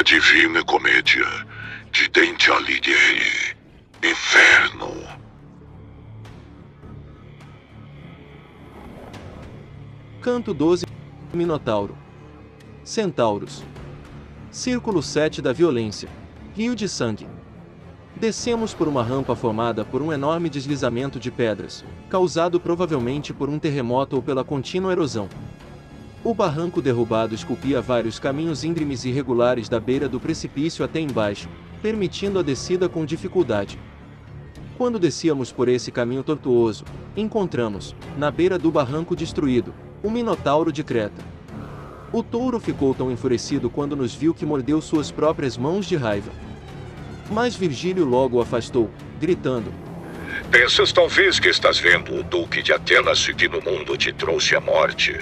A Divina Comédia de Dante Alighieri. Inferno. Canto 12. Minotauro. Centauros. Círculo 7 da violência. Rio de sangue. Descemos por uma rampa formada por um enorme deslizamento de pedras, causado provavelmente por um terremoto ou pela contínua erosão. O barranco derrubado esculpia vários caminhos íngremes e irregulares da beira do precipício até embaixo, permitindo a descida com dificuldade. Quando descíamos por esse caminho tortuoso, encontramos, na beira do barranco destruído, um Minotauro de Creta. O touro ficou tão enfurecido quando nos viu que mordeu suas próprias mãos de raiva. Mas Virgílio logo o afastou, gritando: Pensas talvez que estás vendo o Duque de Atenas e que no mundo te trouxe a morte?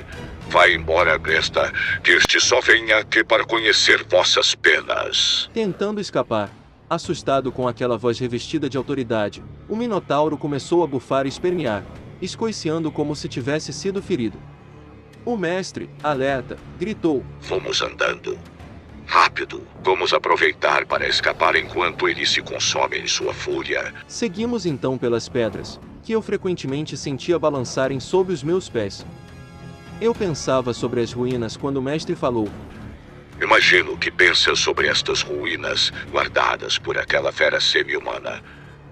Vai embora, besta, que este só vem aqui para conhecer vossas penas. Tentando escapar, assustado com aquela voz revestida de autoridade, o Minotauro começou a bufar e espernear, escoiciando como se tivesse sido ferido. O mestre, alerta, gritou: Vamos andando. Rápido, vamos aproveitar para escapar enquanto ele se consome em sua fúria. Seguimos então pelas pedras, que eu frequentemente sentia balançarem sob os meus pés. Eu pensava sobre as ruínas quando o mestre falou: Imagino que pensas sobre estas ruínas guardadas por aquela fera semi-humana.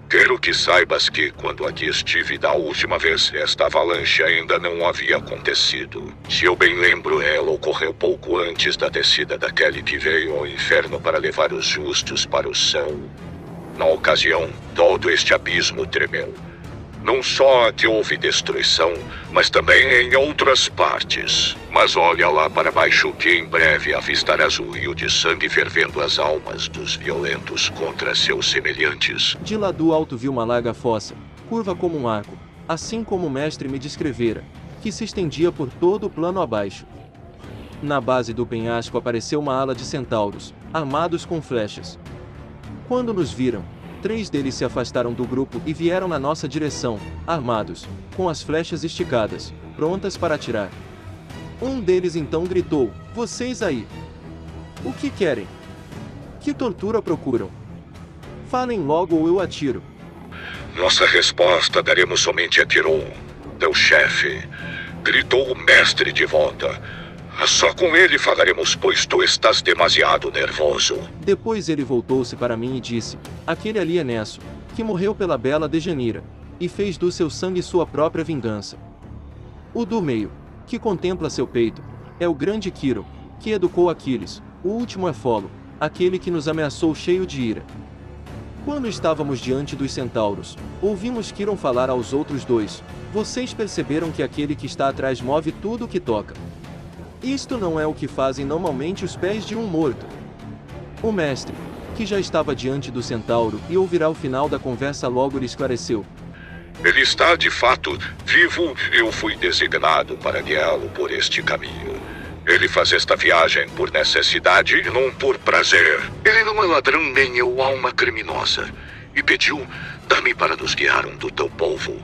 Quero que saibas que, quando aqui estive da última vez, esta avalanche ainda não havia acontecido. Se eu bem lembro, ela ocorreu pouco antes da descida daquele que veio ao inferno para levar os justos para o céu. Na ocasião, todo este abismo tremeu. Não só aqui houve destruição, mas também em outras partes. Mas olha lá para baixo que em breve avistarás o rio de sangue fervendo as almas dos violentos contra seus semelhantes. De lá do alto vi uma larga fossa, curva como um arco, assim como o mestre me descrevera, que se estendia por todo o plano abaixo. Na base do penhasco apareceu uma ala de centauros, armados com flechas. Quando nos viram, 3 deles se afastaram do grupo e vieram na nossa direção, armados, com as flechas esticadas, prontas para atirar. Um deles então gritou: Vocês aí! O que querem? Que tortura procuram? Falem logo ou eu atiro. Nossa resposta daremos somente a Quiron, teu chefe. Gritou o mestre de volta. Só com ele falaremos, pois tu estás demasiado nervoso. Depois ele voltou-se para mim e disse: Aquele ali é Nesso, que morreu pela bela Dejanira, e fez do seu sangue sua própria vingança. O do meio, que contempla seu peito, é o grande Quiro, que educou Aquiles. O último é Folo, aquele que nos ameaçou cheio de ira. Quando estávamos diante dos centauros, ouvimos Quiron falar aos outros 2: Vocês perceberam que aquele que está atrás move tudo o que toca. Isto não é o que fazem normalmente os pés de um morto. O mestre, que já estava diante do centauro e ouvirá o final da conversa, logo lhe esclareceu: Ele está de fato vivo. Eu fui designado para guiá-lo por este caminho. Ele faz esta viagem por necessidade e não por prazer. Ele não é ladrão nem eu alma criminosa. E pediu: Dá-me para nos guiar do teu povo,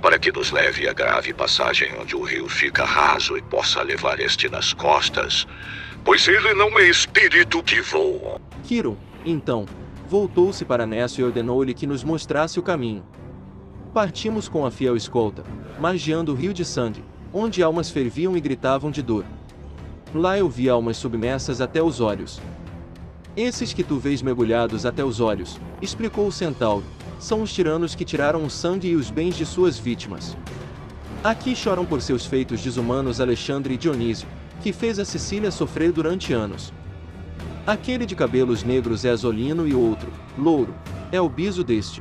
para que nos leve a grave passagem onde o rio fica raso e possa levar este nas costas, pois ele não é espírito que voa. Quiron, então, voltou-se para Nesso e ordenou-lhe que nos mostrasse o caminho. Partimos com a fiel escolta, margeando o rio de sangue, onde almas ferviam e gritavam de dor. Lá eu vi almas submersas até os olhos. Esses que tu vês mergulhados até os olhos, explicou o centauro, são os tiranos que tiraram o sangue e os bens de suas vítimas. Aqui choram por seus feitos desumanos Alexandre e Dionísio, que fez a Sicília sofrer durante anos. Aquele de cabelos negros é Azolino e o outro, louro, é o Biso deste.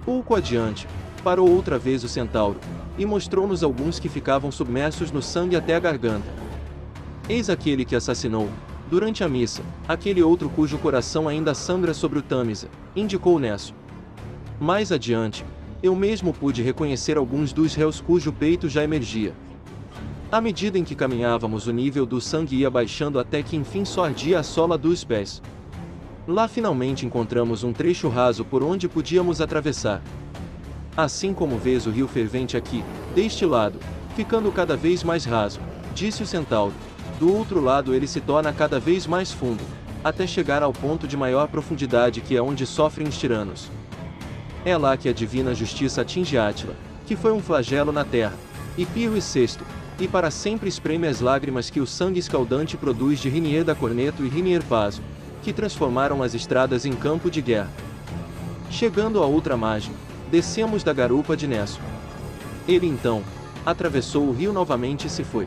Pouco adiante, parou outra vez o centauro, e mostrou-nos alguns que ficavam submersos no sangue até a garganta. Eis aquele que assassinou, durante a missa, aquele outro cujo coração ainda sangra sobre o Tâmisa, indicou Nesso. Mais adiante, eu mesmo pude reconhecer alguns dos réus cujo peito já emergia. À medida em que caminhávamos, o nível do sangue ia baixando até que enfim só ardia a sola dos pés. Lá finalmente encontramos um trecho raso por onde podíamos atravessar. Assim como vês o rio fervente aqui, deste lado, ficando cada vez mais raso, disse o centauro. Do outro lado ele se torna cada vez mais fundo. até chegar ao ponto de maior profundidade que é onde sofrem os tiranos. É lá que a divina justiça atinge Átila, que foi um flagelo na terra, e Pio VI, e para sempre espreme as lágrimas que o sangue escaldante produz de Rinier da Corneto e Rinier Vaso, que transformaram as estradas em campo de guerra. Chegando à outra margem, descemos da garupa de Nesso. Ele então atravessou o rio novamente e se foi.